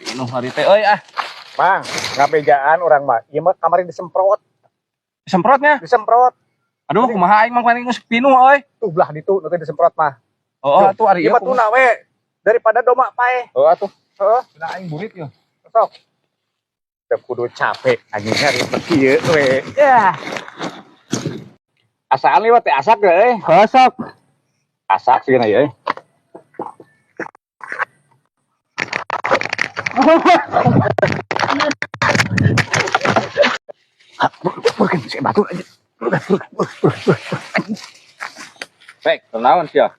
pinuh hari teh euy ah. Mang, ngabejaan orang mah. Ieu mah kamari disemprot. Disemprotnya. Disemprot. Aduh kumaha aing mah paling geus pinuh euy. Tuh belah ditu nu teh disemprot mah. Oh, atuh ari ieu mah tuna we daripada doma pae. Oh, atuh. Heeh. Cenah aing burit ya. Sok. Teu kudu capek anjing hari kieu we. Ya. Asaan liwat teh asak euy. Asak. Asak sih na euy. Bukan si batu aja. Baik, kenaon sia?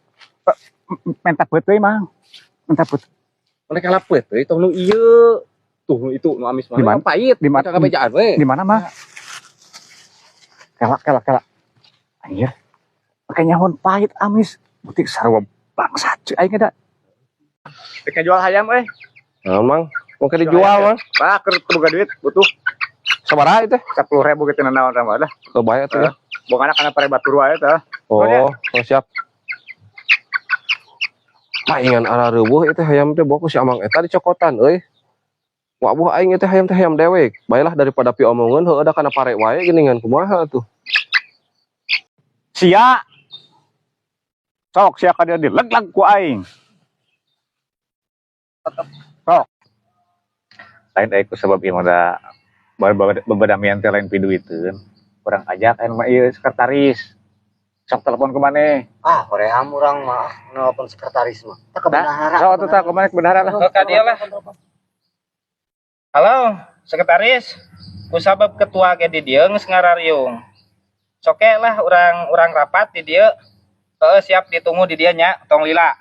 Menta beuteuy mang. Menta beuteuy. Mereka lapet euy tong nu ieu. Tuh nu itu nu amis mah. Di mana? Pahit. Di mana kabejaan we. Di mana mah? Kelak. Anjir. Makanya nyahoan pahit amis. Butik sarua bangsat cuy aing da. Teka jual hayam euy. Nah, mang, mau ke dijual mah. Bah, keur boga duit butuh Sabaraha itu? 10.000 gitu naon sama dah. Kebayang tuh ya. Bongana kana pare batur wae teh. Oh, siap. Maingan arah reueuh itu hayam teh bawa ku si Amang eta dicokotan euy. Wah buah aing teh hayam dewek. Baiklah daripada pi omongeun heueuh da kana pare wae geuningan kumaha tuh. Sia. Sok sia ka dia dileglag ku aing. Sok. Lain aku sebab ieu mah babadamian teh lain piduiteun. Urang ajak anu mah ieu sekretaris. Sok telepon ke mana? Ah, hoream urang mah nelpon sekretaris mah. Tah ke bendahara. Sok atuh tah ke mana bendahara lah. Ke dia lah. Halo, sekretaris. Kusabab ketua ge di dieu geus ngarariung. Soke lah urang rapat di dieu. Heueuh siap ditunggu di dieu nya, tong lila.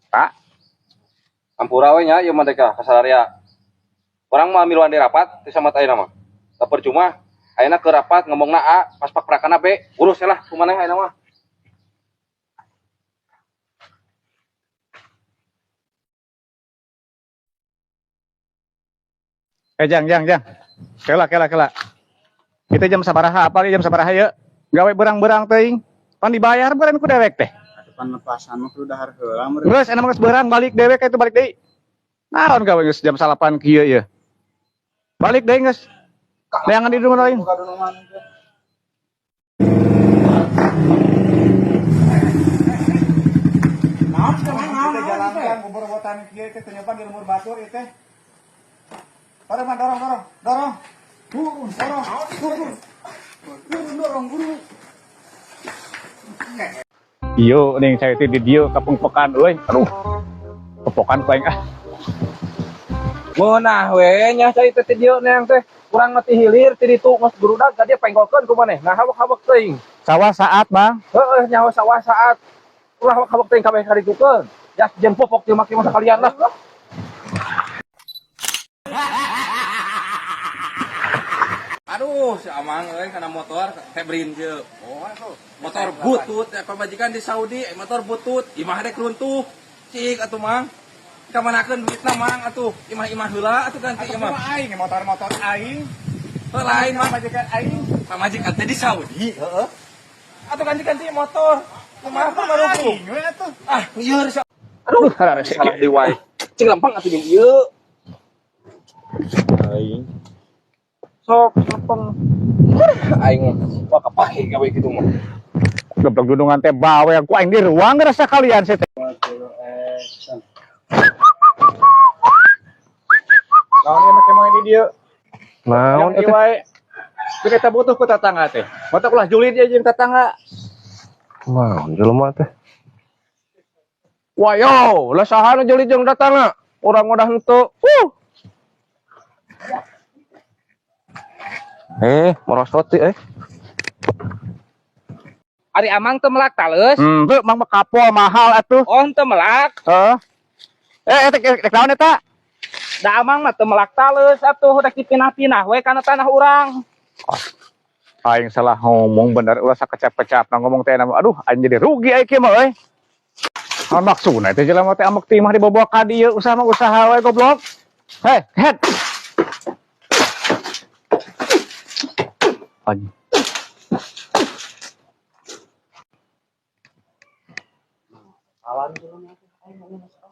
Pak. Ampura we nya ieu mah deka kasararia. Orang mah miluan di rapat teh samat ayeuna mah. Da percuma ayeuna ke rapat ngomongna A, pas pakrakana B, urus lah kumaneh ayeuna mah. Jang. Kela. Kita jam sabaraha apal jam sabaraha yeuh? Gawe berang-berang teuing. Pan dibayar beureun ku dewek teh. Pan lepasan mah kudu dahar heula meureun. Geus anu geus berang balik dewek itu balik deui. Naon gawe geus jam 8 kieu yeuh. Balik deui geus. Neangan di rumah lain. Buka dunungan teh. Naon kita jalankan bobor-botan kieu teh ternyata di lumur batur ieu teh. Dorong. Turun, buru. Iyo ning saya teh di dieu kapungpokan euy. Aduh. Kepokan ku aing ah. Meunah we nya cai teh dieu neang teh. Urang mah ti hilir ti ditu geus burudag ka dia penggokeun ku maneh. Nah hawak-hawak teuing. Sawah saat, Bang. Heeh nyawa sawah saat. Ulah hawak teuing kabeh karitukeun. Ya jen popok teu make mah sekalian lah. Aduh, si Amang euy kana motor Hebrin je. Oh, atuh. Motor butut ya pamajikan di Saudi, motor butut, imah dek runtuh. Cik atuh Mang. Kamanakeun duitna Mang atuh. Imah-imah heula atuh ganti imah. Aing motor aing. Heuh lain Mang. Majikan aing. Pamajikan teh di Saudi, heeh. Atuh ganti-ganti motor. Kumaha pamaruku? Aing we atuh. Ah, lieur sia. Aduh, salah di wae. Cing lempang atuh jeung ieu. Aing. Sok lempeng. Aing mah kapake gawe kitu mah. Geblok dudungan teh bawe ku aing di ruang ngerasa kalian saya teh. Naon ieu make moe di dieu? Naon Ieu wae. Kita butuh ku tatangga teh. Mata ulah julid aja jeung tatangga. Naon jelema teh? Wah yo, lah saha nu julid jeung tatangga? Urang udah henteu. Merosot teh Ari Amang teu melak taleus. Teu mang kapol mahal atuh. Oh, teu melak. Heeh. Rek naon eta? Da Amang mah teu melak taleus atuh rek dipinah-pinah we kana tanah urang. Aing salah ngomong bener ulah sakecap-kecap ngomong teh nama. Aduh, aing jadi rugi aing kieu mah euy. Naon maksudna teh jelema teh amuk timah dibawa ka dieu usaha mah usaha we goblok. Heh, head. Anjing. Kawan dulu nih, ayo ngomong masalah.